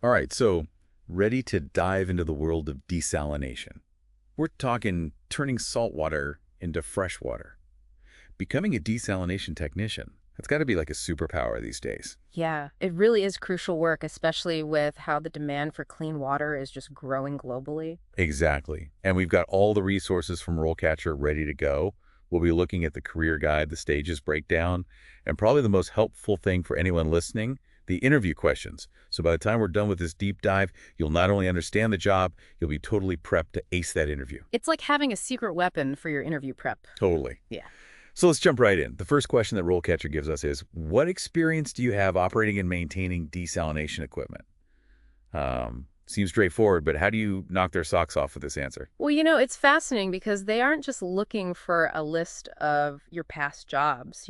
All right, so ready to dive into the world of desalination. We're talking turning salt water into fresh water. Becoming a desalination technician, that's got to be like a superpower these days. Yeah, it really is crucial work, especially with how the demand for clean water is just growing globally. Exactly. And we've got all the resources from RoleCatcher ready to go. We'll be looking at the career guide, the stages breakdown, and probably the most helpful thing for anyone listening, the interview questions. So by the time we're done with this deep dive, you'll not only understand the job, you'll be totally prepped to ace that interview. It's like having a secret weapon for your interview prep. Totally. Yeah. So let's jump right in. The first question that RoleCatcher gives us is, what experience do you have operating and maintaining desalination equipment? Seems straightforward, but how do you knock their socks off with this answer? Well, it's fascinating because they aren't just looking for a list of your past jobs,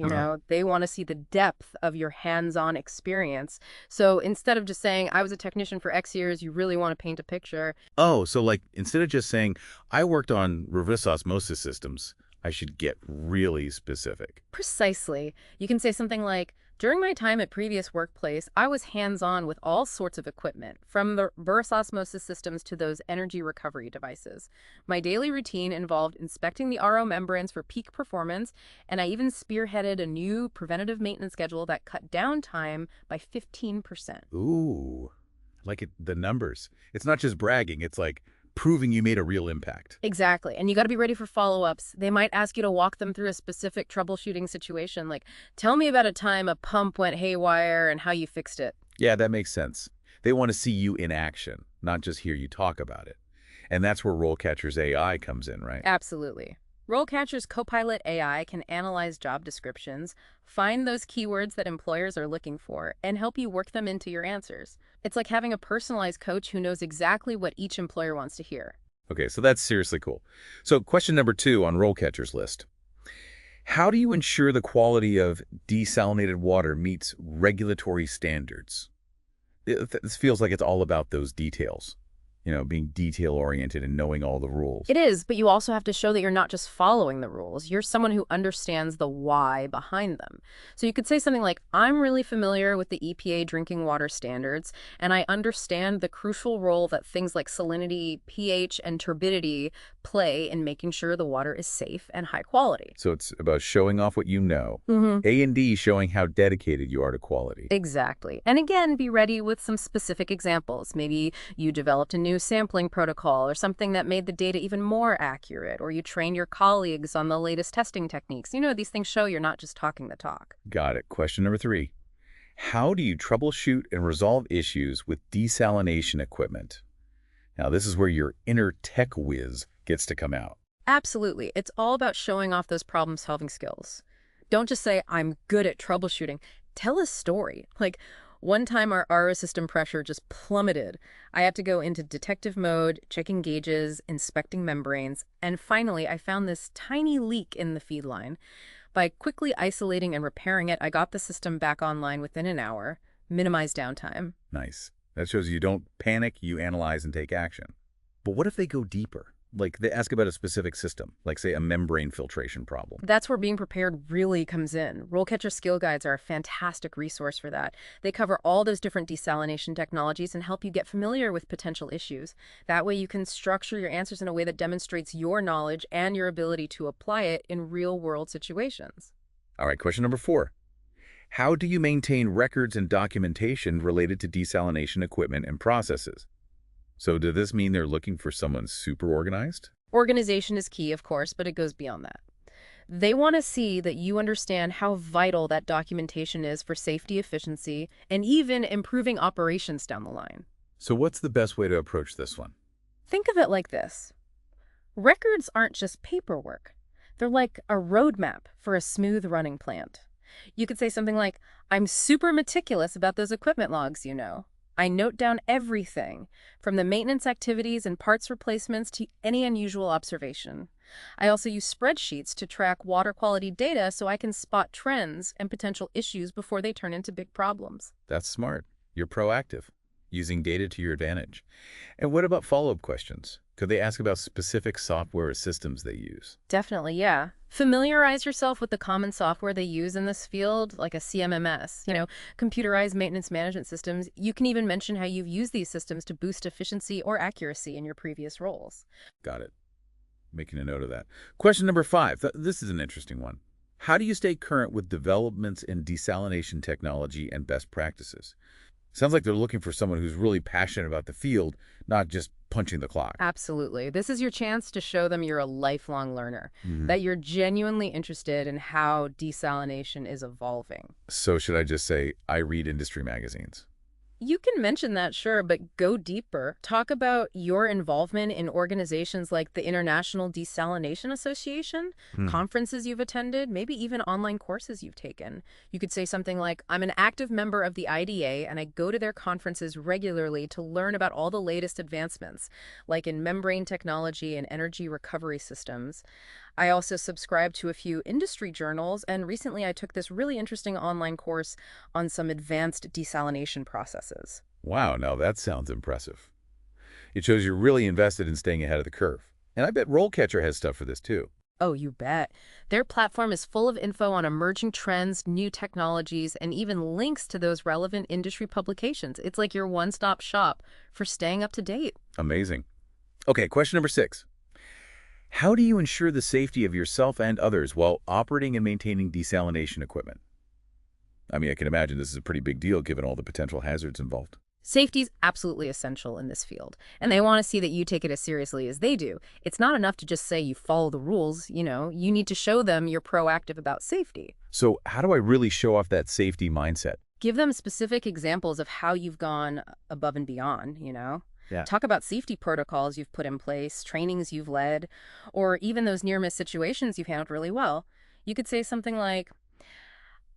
they want to see the depth of your hands-on experience. So instead of just saying, I was a technician for X years, you really want to paint a picture. Oh, so like instead of just saying, I worked on reverse osmosis systems, I should get really specific. Precisely. You can say something like, during my time at previous workplace, I was hands-on with all sorts of equipment, from the reverse osmosis systems to those energy recovery devices. My daily routine involved inspecting the RO membranes for peak performance, and I even spearheaded a new preventative maintenance schedule that cut downtime by 15%. Ooh, like the numbers. It's not just bragging, it's like proving you made a real impact. Exactly. And you got to be ready for follow-ups. They might ask you to walk them through a specific troubleshooting situation, like, tell me about a time a pump went haywire and how you fixed it. Yeah, that makes sense. They want to see you in action, not just hear you talk about it. And that's where RoleCatcher's AI comes in, right? Absolutely. RoleCatcher's Copilot AI can analyze job descriptions, find those keywords that employers are looking for, and help you work them into your answers. It's like having a personalized coach who knows exactly what each employer wants to hear. Okay, so that's seriously cool. So question number 2 on RoleCatcher's list. How do you ensure the quality of desalinated water meets regulatory standards? This feels like it's all about those details, being detail-oriented and knowing all the rules. It is, but you also have to show that you're not just following the rules. You're someone who understands the why behind them. So you could say something like, I'm really familiar with the EPA drinking water standards, and I understand the crucial role that things like salinity, pH, and turbidity play in making sure the water is safe and high quality. So it's about showing off what you know. Mm-hmm. A&D showing how dedicated you are to quality. Exactly. And again, be ready with some specific examples. Maybe you developed a new sampling protocol or something that made the data even more accurate, or you trained your colleagues on the latest testing techniques. These things show you're not just talking the talk. Got it. Question number 3. How do you troubleshoot and resolve issues with desalination equipment? Now, this is where your inner tech whiz gets to come out. Absolutely. It's all about showing off those problem-solving skills. Don't just say, I'm good at troubleshooting. Tell a story. Like, one time our RO system pressure just plummeted. I had to go into detective mode, checking gauges, inspecting membranes, and finally I found this tiny leak in the feed line. By quickly isolating and repairing it, I got the system back online within an hour, minimized downtime. Nice. That shows you don't panic, you analyze and take action. But what if they go deeper? Like they ask about a specific system, like say a membrane filtration problem. That's where being prepared really comes in. RoleCatcher skill guides are a fantastic resource for that. They cover all those different desalination technologies and help you get familiar with potential issues. That way you can structure your answers in a way that demonstrates your knowledge and your ability to apply it in real-world situations. All right, question number 4. How do you maintain records and documentation related to desalination equipment and processes? So does this mean they're looking for someone super organized? Organization is key, of course, but it goes beyond that. They want to see that you understand how vital that documentation is for safety, efficiency, and even improving operations down the line. So what's the best way to approach this one? Think of it like this. Records aren't just paperwork. They're like a roadmap for a smooth running plant. You could say something like, I'm super meticulous about those equipment logs. I note down everything, from the maintenance activities and parts replacements to any unusual observation. I also use spreadsheets to track water quality data so I can spot trends and potential issues before they turn into big problems. That's smart. You're proactive. using data to your advantage. And what about follow-up questions? Could they ask about specific software or systems they use? Definitely, yeah. Familiarize yourself with the common software they use in this field, like a CMMS, computerized maintenance management systems. You can even mention how you've used these systems to boost efficiency or accuracy in your previous roles. Got it. Making a note of that. Question number 5. This is an interesting one. How do you stay current with developments in desalination technology and best practices? Sounds like they're looking for someone who's really passionate about the field, not just punching the clock. Absolutely. This is your chance to show them you're a lifelong learner, Mhm. that you're genuinely interested in how desalination is evolving. So should I just say, I read industry magazines? You can mention that, sure, but go deeper. Talk about your involvement in organizations like the International Desalination Association, Hmm. conferences you've attended, maybe even online courses you've taken. You could say something like, I'm an active member of the IDA and I go to their conferences regularly to learn about all the latest advancements, like in membrane technology and energy recovery systems. I also subscribe to a few industry journals, and recently I took this really interesting online course on some advanced desalination processes. Wow, now that sounds impressive. It shows you're really invested in staying ahead of the curve. And I bet RoleCatcher has stuff for this too. Oh, you bet. Their platform is full of info on emerging trends, new technologies, and even links to those relevant industry publications. It's like your one-stop shop for staying up to date. Amazing. Okay, question number 6. How do you ensure the safety of yourself and others while operating and maintaining desalination equipment? I mean, I can imagine this is a pretty big deal given all the potential hazards involved. Safety is absolutely essential in this field, and they want to see that you take it as seriously as they do. It's not enough to just say you follow the rules, you need to show them you're proactive about safety. So how do I really show off that safety mindset? Give them specific examples of how you've gone above and beyond. Yeah. Talk about safety protocols you've put in place, trainings you've led, or even those near-miss situations you've handled really well. You could say something like,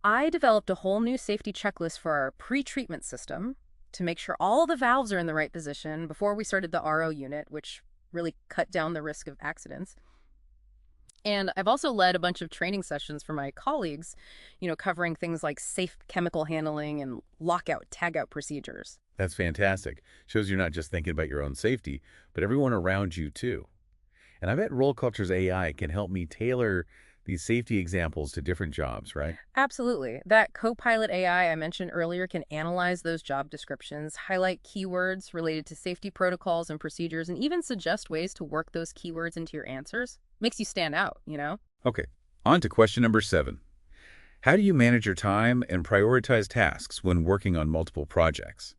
I developed a whole new safety checklist for our pre-treatment system to make sure all the valves are in the right position before we started the RO unit, which really cut down the risk of accidents. And I've also led a bunch of training sessions for my colleagues, covering things like safe chemical handling and lockout, tagout procedures. That's fantastic. Shows you're not just thinking about your own safety, but everyone around you too. And I bet RoleCulture's AI can help me tailor these safety examples to different jobs, right? Absolutely. That Copilot AI I mentioned earlier can analyze those job descriptions, highlight keywords related to safety protocols and procedures, and even suggest ways to work those keywords into your answers. Makes you stand out. Okay, on to question number 7. How do you manage your time and prioritize tasks when working on multiple projects?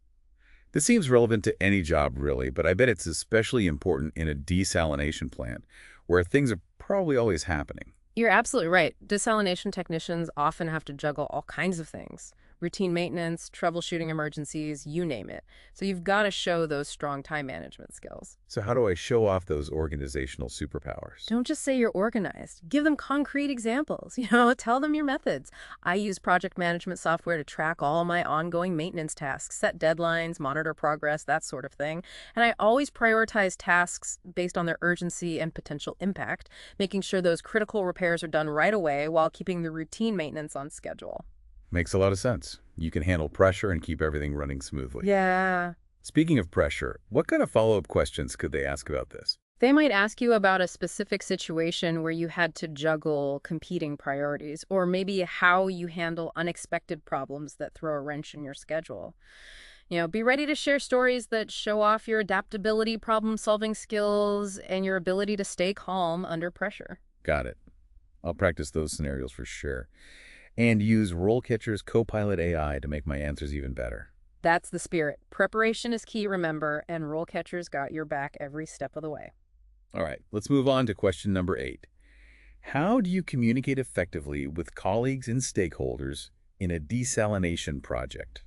This seems relevant to any job, really, but I bet it's especially important in a desalination plant, where things are probably always happening. You're absolutely right. Desalination technicians often have to juggle all kinds of things. Routine maintenance, troubleshooting emergencies, you name it. So you've got to show those strong time management skills. So how do I show off those organizational superpowers? Don't just say you're organized. Give them concrete examples. Tell them your methods. I use project management software to track all my ongoing maintenance tasks, set deadlines, monitor progress, that sort of thing. And I always prioritize tasks based on their urgency and potential impact, making sure those critical repairs are done right away while keeping the routine maintenance on schedule. Makes a lot of sense. You can handle pressure and keep everything running smoothly. Yeah. Speaking of pressure, what kind of follow-up questions could they ask about this? They might ask you about a specific situation where you had to juggle competing priorities, or maybe how you handle unexpected problems that throw a wrench in your schedule. Be ready to share stories that show off your adaptability, problem-solving skills, and your ability to stay calm under pressure. Got it. I'll practice those scenarios for sure. And use RoleCatcher's Copilot AI to make my answers even better. That's the spirit. Preparation is key, remember, and RoleCatcher's got your back every step of the way. All right, let's move on to question number 8. How do you communicate effectively with colleagues and stakeholders in a desalination project?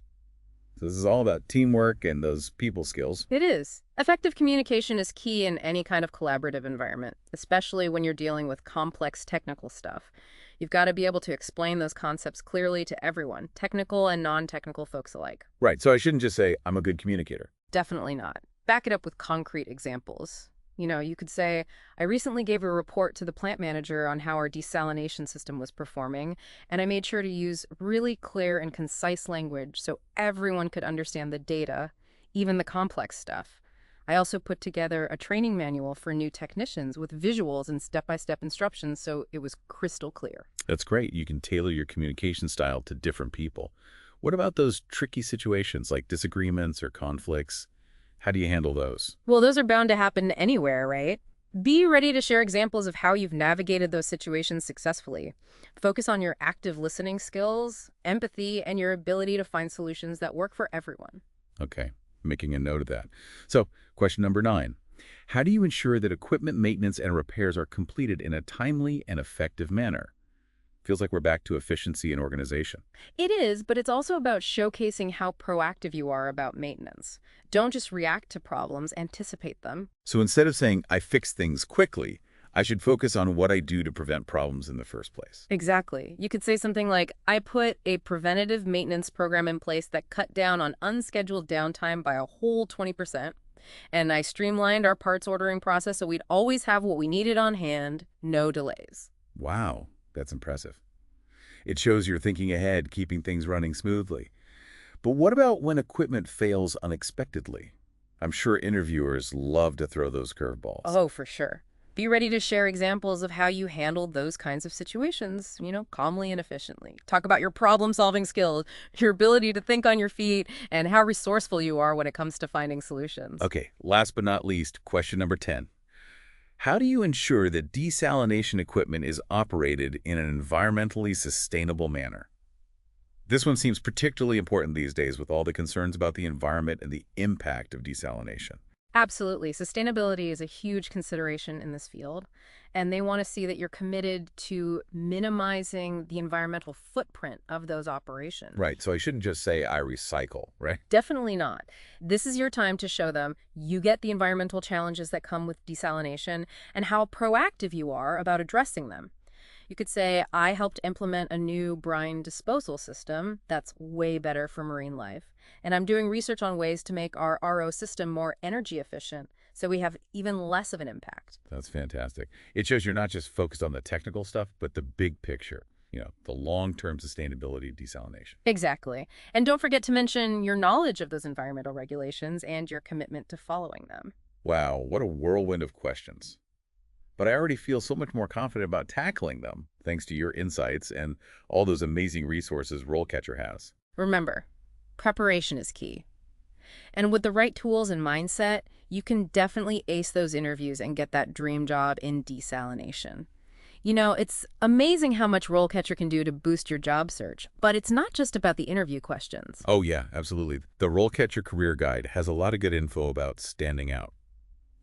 So this is all about teamwork and those people skills. It is. Effective communication is key in any kind of collaborative environment, especially when you're dealing with complex technical stuff. You've got to be able to explain those concepts clearly to everyone, technical and non-technical folks alike. Right, so I shouldn't just say, I'm a good communicator. Definitely not. Back it up with concrete examples. You could say, I recently gave a report to the plant manager on how our desalination system was performing, and I made sure to use really clear and concise language so everyone could understand the data, even the complex stuff. I also put together a training manual for new technicians with visuals and step-by-step instructions so it was crystal clear. That's great. You can tailor your communication style to different people. What about those tricky situations like disagreements or conflicts? How do you handle those? Well, those are bound to happen anywhere, right? Be ready to share examples of how you've navigated those situations successfully. Focus on your active listening skills, empathy, and your ability to find solutions that work for everyone. Okay, making a note of that. So, question number 9. How do you ensure that equipment maintenance and repairs are completed in a timely and effective manner? Feels like we're back to efficiency and organization. It is, but it's also about showcasing how proactive you are about maintenance. Don't just react to problems, anticipate them. So instead of saying, I fix things quickly, I should focus on what I do to prevent problems in the first place. Exactly. You could say something like, I put a preventative maintenance program in place that cut down on unscheduled downtime by a whole 20%. And I streamlined our parts ordering process so we'd always have what we needed on hand, no delays. Wow, that's impressive. It shows you're thinking ahead, keeping things running smoothly. But what about when equipment fails unexpectedly? I'm sure interviewers love to throw those curveballs. Oh, for sure. Be ready to share examples of how you handled those kinds of situations, calmly and efficiently. Talk about your problem-solving skills, your ability to think on your feet, and how resourceful you are when it comes to finding solutions. Okay, last but not least, question number 10. How do you ensure that desalination equipment is operated in an environmentally sustainable manner? This one seems particularly important these days with all the concerns about the environment and the impact of desalination. Absolutely. Sustainability is a huge consideration in this field, and they want to see that you're committed to minimizing the environmental footprint of those operations. Right, so I shouldn't just say I recycle, right? Definitely not. This is your time to show them you get the environmental challenges that come with desalination and how proactive you are about addressing them. You could say, I helped implement a new brine disposal system that's way better for marine life. And I'm doing research on ways to make our RO system more energy efficient so we have even less of an impact. That's fantastic. It shows you're not just focused on the technical stuff, but the big picture, the long-term sustainability of desalination. Exactly. And don't forget to mention your knowledge of those environmental regulations and your commitment to following them. Wow, what a whirlwind of questions. But I already feel so much more confident about tackling them, thanks to your insights and all those amazing resources RoleCatcher has. Remember, preparation is key. And with the right tools and mindset, you can definitely ace those interviews and get that dream job in desalination. It's amazing how much RoleCatcher can do to boost your job search, but it's not just about the interview questions. Oh yeah, absolutely. The RoleCatcher Career Guide has a lot of good info about standing out,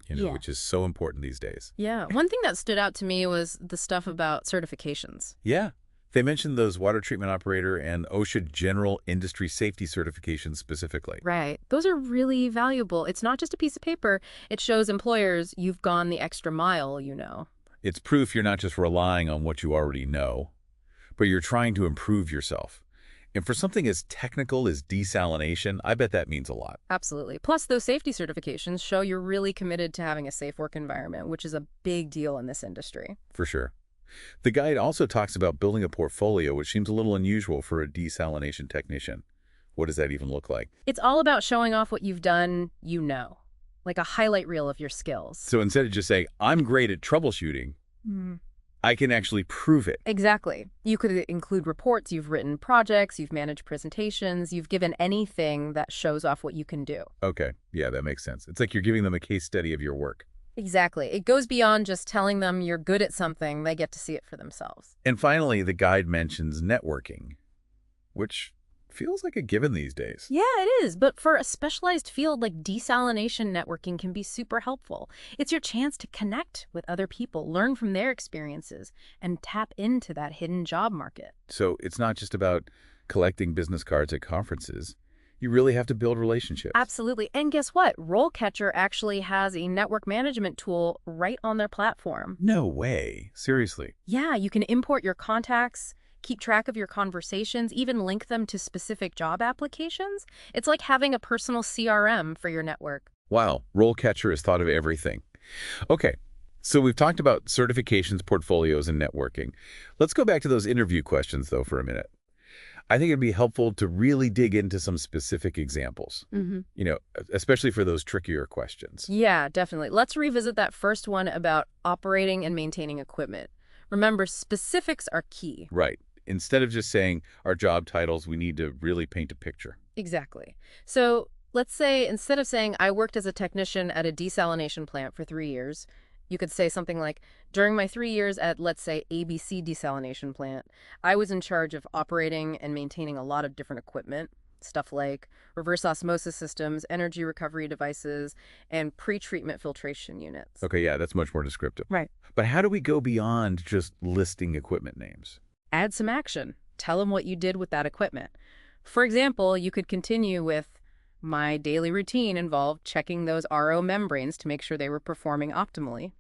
which is so important these days. Yeah. One thing that stood out to me was the stuff about certifications. Yeah. They mentioned those water treatment operator and OSHA general industry safety certifications specifically. Right. Those are really valuable. It's not just a piece of paper. It shows employers you've gone the extra mile. It's proof you're not just relying on what you already know, but you're trying to improve yourself. And for something as technical as desalination, I bet that means a lot. Absolutely. Plus, those safety certifications show you're really committed to having a safe work environment, which is a big deal in this industry. For sure. The guide also talks about building a portfolio, which seems a little unusual for a desalination technician. What does that even look like? It's all about showing off what you've done, like a highlight reel of your skills. So instead of just saying, I'm great at troubleshooting, I can actually prove it. Exactly. You could include reports, you've written projects, you've managed presentations, you've given anything that shows off what you can do. Okay. Yeah, that makes sense. It's like you're giving them a case study of your work. Exactly. It goes beyond just telling them you're good at something. They get to see it for themselves. And finally, the guide mentions networking, which feels like a given these days. Yeah, it is. But for a specialized field like desalination, networking can be super helpful. It's your chance to connect with other people, learn from their experiences, and tap into that hidden job market. So it's not just about collecting business cards at conferences. You really have to build relationships. Absolutely. And guess what? RoleCatcher actually has a network management tool right on their platform. No way. Seriously. Yeah, you can import your contacts, keep track of your conversations, even link them to specific job applications. It's like having a personal CRM for your network. Wow, RoleCatcher has thought of everything. Okay, so we've talked about certifications, portfolios, and networking. Let's go back to those interview questions, though, for a minute. I think it'd be helpful to really dig into some specific examples, especially for those trickier questions. Yeah, definitely. Let's revisit that first one about operating and maintaining equipment. Remember, specifics are key. Right. Instead of just saying our job titles, we need to really paint a picture. Exactly. So let's say instead of saying, I worked as a technician at a desalination plant for 3 years, you could say something like, during my 3 years at, let's say, ABC desalination plant, I was in charge of operating and maintaining a lot of different equipment, stuff like reverse osmosis systems, energy recovery devices, and pretreatment filtration units. Okay, yeah, that's much more descriptive. Right. But how do we go beyond just listing equipment names? Add some action. Tell them what you did with that equipment. For example, you could continue with, my daily routine involved checking those RO membranes to make sure they were performing optimally.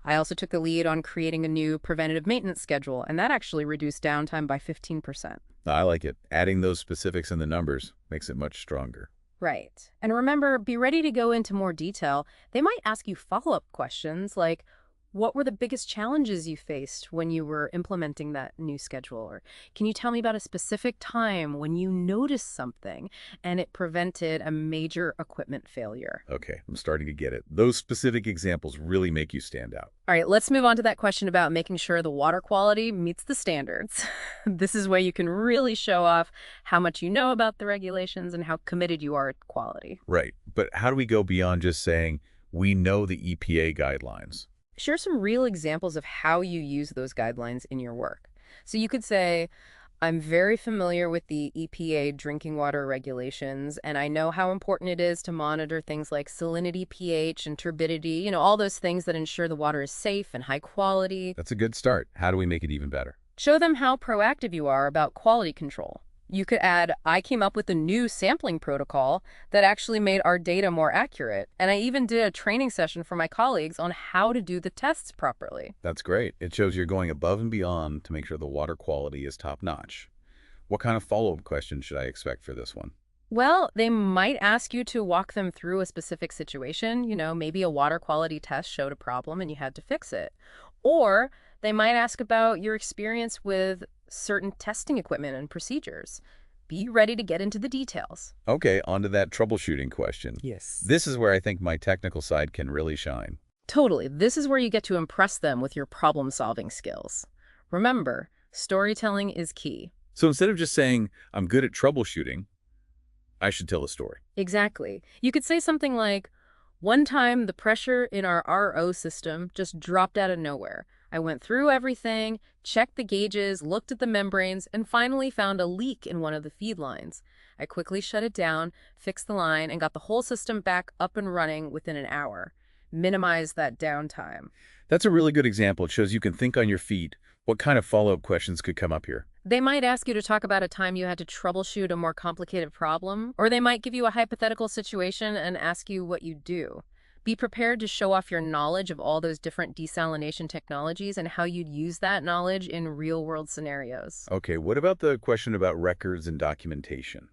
I also took the lead on creating a new preventative maintenance schedule, and that actually reduced downtime by 15%. I like it. Adding those specifics in the numbers makes it much stronger. Right. And remember, be ready to go into more detail. They might ask you follow-up questions like, what were the biggest challenges you faced when you were implementing that new schedule? Or can you tell me about a specific time when you noticed something and it prevented a major equipment failure? Okay, I'm starting to get it. Those specific examples really make you stand out. All right, let's move on to that question about making sure the water quality meets the standards. This is where you can really show off how much you know about the regulations and how committed you are to quality. Right, but how do we go beyond just saying, we know the EPA guidelines? Share some real examples of how you use those guidelines in your work. So you could say, I'm very familiar with the EPA drinking water regulations, and I know how important it is to monitor things like salinity, pH, and turbidity, all those things that ensure the water is safe and high quality. That's a good start. How do we make it even better? Show them how proactive you are about quality control. You could add, I came up with a new sampling protocol that actually made our data more accurate, and I even did a training session for my colleagues on how to do the tests properly. That's great. It shows you're going above and beyond to make sure the water quality is top-notch. What kind of follow-up questions should I expect for this one? Well, they might ask you to walk them through a specific situation. Maybe a water quality test showed a problem and you had to fix it. Or they might ask about your experience with certain testing equipment and procedures. Be ready to get into the details. Okay, on to that troubleshooting question. Yes. This is where I think my technical side can really shine. Totally. This is where you get to impress them with your problem-solving skills. Remember, storytelling is key. So instead of just saying, I'm good at troubleshooting, I should tell a story. Exactly. You could say something like, one time the pressure in our RO system just dropped out of nowhere. I went through everything, checked the gauges, looked at the membranes, and finally found a leak in one of the feed lines. I quickly shut it down, fixed the line, and got the whole system back up and running within an hour. Minimize that downtime. That's a really good example. It shows you can think on your feet. What kind of follow-up questions could come up here? They might ask you to talk about a time you had to troubleshoot a more complicated problem, or they might give you a hypothetical situation and ask you what you do. Be prepared to show off your knowledge of all those different desalination technologies and how you'd use that knowledge in real-world scenarios. Okay, what about the question about records and documentation?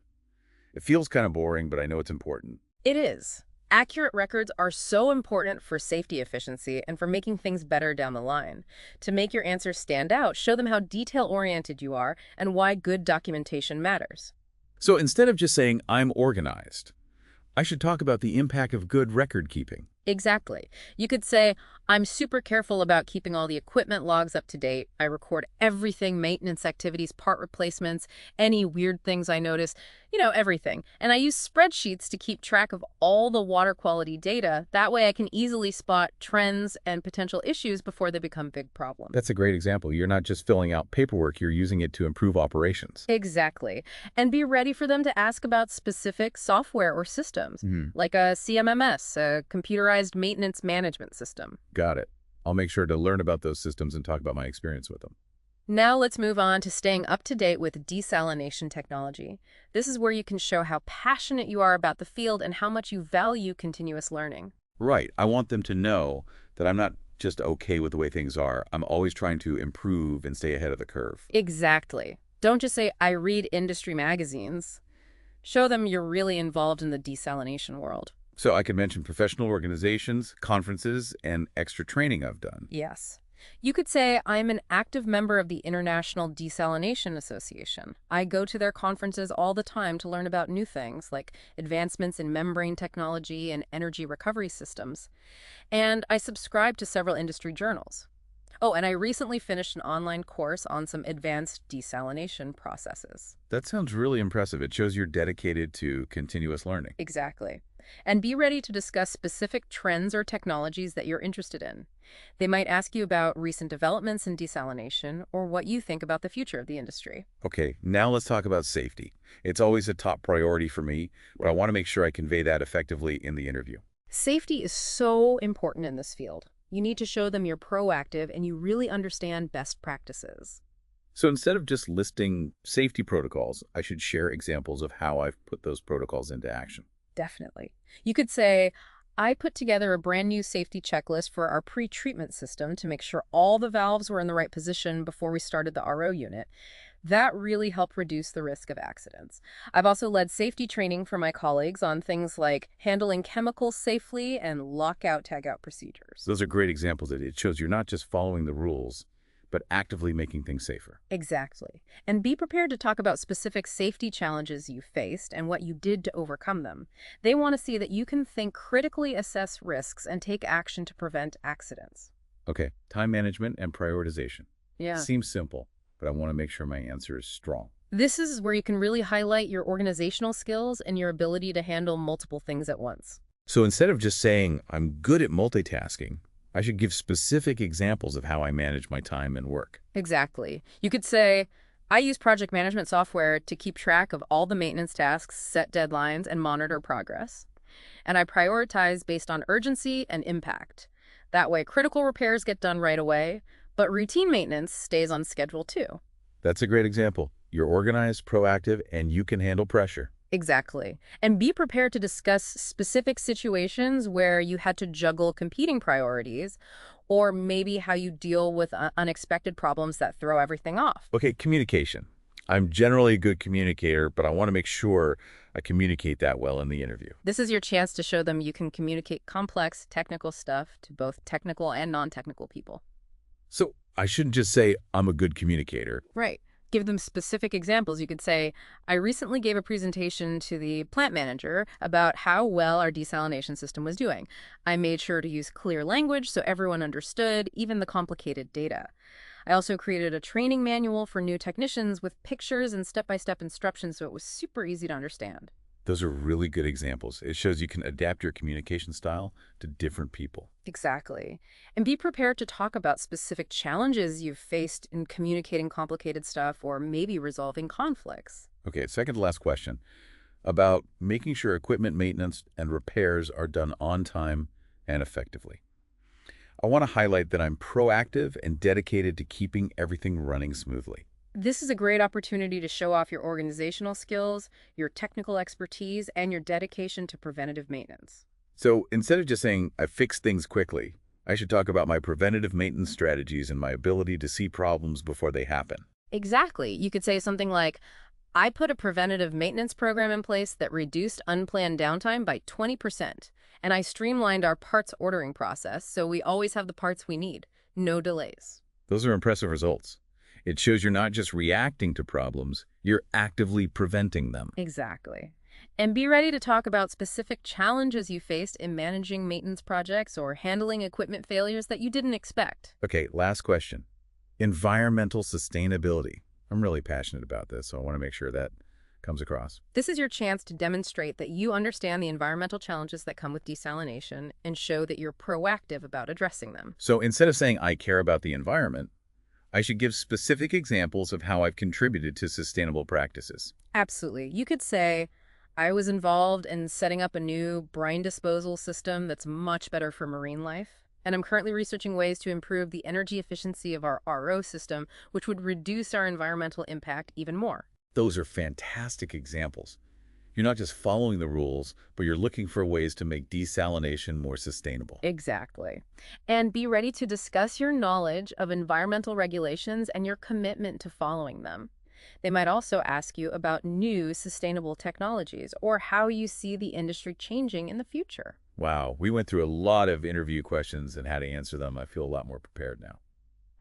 It feels kind of boring, but I know it's important. It is. Accurate records are so important for safety efficiency and for making things better down the line. To make your answers stand out, show them how detail-oriented you are and why good documentation matters. So instead of just saying, I'm organized, I should talk about the impact of good record keeping. Exactly. You could say, I'm super careful about keeping all the equipment logs up to date. I record everything, maintenance activities, part replacements, any weird things I notice, everything. And I use spreadsheets to keep track of all the water quality data. That way I can easily spot trends and potential issues before they become big problems. That's a great example. You're not just filling out paperwork, you're using it to improve operations. Exactly. And be ready for them to ask about specific software or systems, like a CMMS, a computerized maintenance management system. Got it. I'll make sure to learn about those systems and talk about my experience with them. Now let's move on to staying up to date with desalination technology. This is where you can show how passionate you are about the field and how much you value continuous learning. Right. I want them to know that I'm not just okay with the way things are. I'm always trying to improve and stay ahead of the curve. Exactly. Don't just say, I read industry magazines. Show them you're really involved in the desalination world. So I could mention professional organizations, conferences, and extra training I've done. Yes. You could say, I'm an active member of the International Desalination Association. I go to their conferences all the time to learn about new things like advancements in membrane technology and energy recovery systems. And I subscribe to several industry journals. Oh, and I recently finished an online course on some advanced desalination processes. That sounds really impressive. It shows you're dedicated to continuous learning. Exactly. And be ready to discuss specific trends or technologies that you're interested in. They might ask you about recent developments in desalination or what you think about the future of the industry. Okay, now let's talk about safety. It's always a top priority for me, but I want to make sure I convey that effectively in the interview. Safety is so important in this field. You need to show them you're proactive and you really understand best practices. So instead of just listing safety protocols, I should share examples of how I've put those protocols into action. Definitely. You could say, I put together a brand new safety checklist for our pre-treatment system to make sure all the valves were in the right position before we started the RO unit. That really helped reduce the risk of accidents. I've also led safety training for my colleagues on things like handling chemicals safely and lockout-tagout procedures. Those are great examples. It shows you're not just following the rules, but actively making things safer. Exactly. And be prepared to talk about specific safety challenges you faced and what you did to overcome them. They want to see that you can think critically, assess risks, and take action to prevent accidents. Okay, time management and prioritization. Yeah. Seems simple, but I want to make sure my answer is strong. This is where you can really highlight your organizational skills and your ability to handle multiple things at once. So instead of just saying, I'm good at multitasking, I should give specific examples of how I manage my time and work. Exactly. You could say, I use project management software to keep track of all the maintenance tasks, set deadlines, and monitor progress. And I prioritize based on urgency and impact. That way, critical repairs get done right away, but routine maintenance stays on schedule too. That's a great example. You're organized, proactive, and you can handle pressure. Exactly. And be prepared to discuss specific situations where you had to juggle competing priorities, or maybe how you deal with unexpected problems that throw everything off. Okay, communication. I'm generally a good communicator, but I want to make sure I communicate that well in the interview. This is your chance to show them you can communicate complex technical stuff to both technical and non-technical people. So I shouldn't just say I'm a good communicator. Right. Give them specific examples. You could say, I recently gave a presentation to the plant manager about how well our desalination system was doing. I made sure to use clear language so everyone understood, even the complicated data. I also created a training manual for new technicians with pictures and step-by-step instructions so it was super easy to understand. Those are really good examples. It shows you can adapt your communication style to different people. Exactly. And be prepared to talk about specific challenges you've faced in communicating complicated stuff or maybe resolving conflicts. Okay, second to last question about making sure equipment maintenance and repairs are done on time and effectively. I want to highlight that I'm proactive and dedicated to keeping everything running smoothly. This is a great opportunity to show off your organizational skills, your technical expertise, and your dedication to preventative maintenance. So instead of just saying I fix things quickly, I should talk about my preventative maintenance strategies and my ability to see problems before they happen. Exactly. You could say something like, I put a preventative maintenance program in place that reduced unplanned downtime by 20%, and I streamlined our parts ordering process so we always have the parts we need, no delays. Those are impressive results. It shows you're not just reacting to problems, you're actively preventing them. Exactly. And be ready to talk about specific challenges you faced in managing maintenance projects or handling equipment failures that you didn't expect. Okay, last question. Environmental sustainability. I'm really passionate about this, so I want to make sure that comes across. This is your chance to demonstrate that you understand the environmental challenges that come with desalination and show that you're proactive about addressing them. So instead of saying I care about the environment, I should give specific examples of how I've contributed to sustainable practices. Absolutely. You could say, I was involved in setting up a new brine disposal system that's much better for marine life. And I'm currently researching ways to improve the energy efficiency of our RO system, which would reduce our environmental impact even more. Those are fantastic examples. You're not just following the rules, but you're looking for ways to make desalination more sustainable. Exactly. And be ready to discuss your knowledge of environmental regulations and your commitment to following them. They might also ask you about new sustainable technologies or how you see the industry changing in the future. Wow, we went through a lot of interview questions and how to answer them. I feel a lot more prepared now.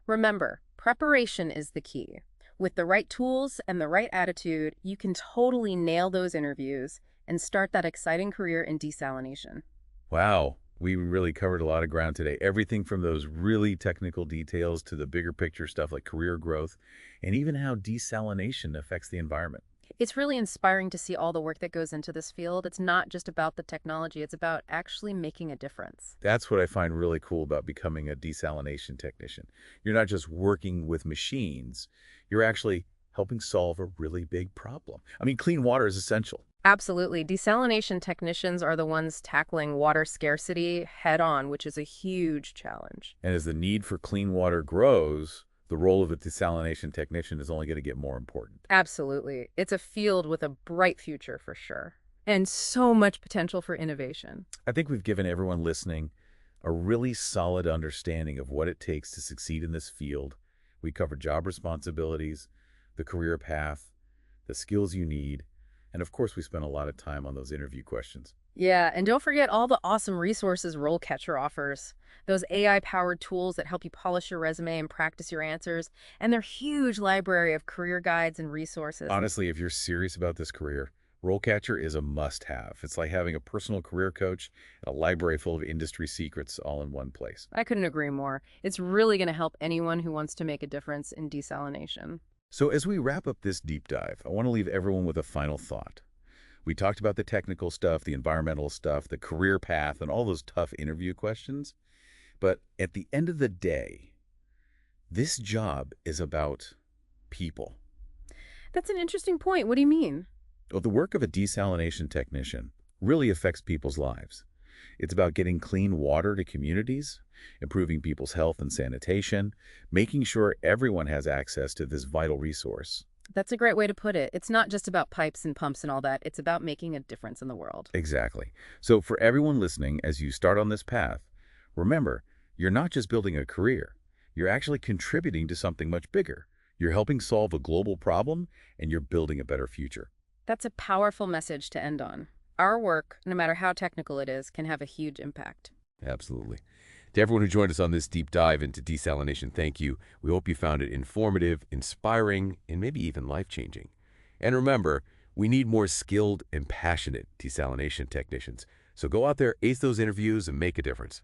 Remember, preparation is the key. With the right tools and the right attitude, you can totally nail those interviews and start that exciting career in desalination. Wow, we really covered a lot of ground today. Everything from those really technical details to the bigger picture stuff like career growth and even how desalination affects the environment. It's really inspiring to see all the work that goes into this field. It's not just about the technology, it's about actually making a difference. That's what I find really cool about becoming a desalination technician. You're not just working with machines, you're actually helping solve a really big problem. I mean, clean water is essential. Absolutely. Desalination technicians are the ones tackling water scarcity head on, which is a huge challenge. And as the need for clean water grows, the role of a desalination technician is only going to get more important. Absolutely. It's a field with a bright future for sure. And so much potential for innovation. I think we've given everyone listening a really solid understanding of what it takes to succeed in this field. We covered job responsibilities, the career path, the skills you need, and of course we spent a lot of time on those interview questions. Yeah, and don't forget all the awesome resources RoleCatcher offers. Those AI-powered tools that help you polish your resume and practice your answers, and their huge library of career guides and resources. Honestly, if you're serious about this career, RoleCatcher is a must-have. It's like having a personal career coach and a library full of industry secrets all in one place. I couldn't agree more. It's really going to help anyone who wants to make a difference in desalination. So as we wrap up this deep dive, I want to leave everyone with a final thought. We talked about the technical stuff, the environmental stuff, the career path, and all those tough interview questions. But at the end of the day, this job is about people. That's an interesting point. What do you mean? Well, the work of a desalination technician really affects people's lives. It's about getting clean water to communities, improving people's health and sanitation, making sure everyone has access to this vital resource. That's a great way to put it. It's not just about pipes and pumps and all that. It's about making a difference in the world. Exactly. So for everyone listening, as you start on this path, remember, you're not just building a career. You're actually contributing to something much bigger. You're helping solve a global problem, and you're building a better future. That's a powerful message to end on. Our work, no matter how technical it is, can have a huge impact. Absolutely. To everyone who joined us on this deep dive into desalination, thank you. We hope you found it informative, inspiring, and maybe even life-changing. And remember, we need more skilled and passionate desalination technicians. So go out there, ace those interviews, and make a difference.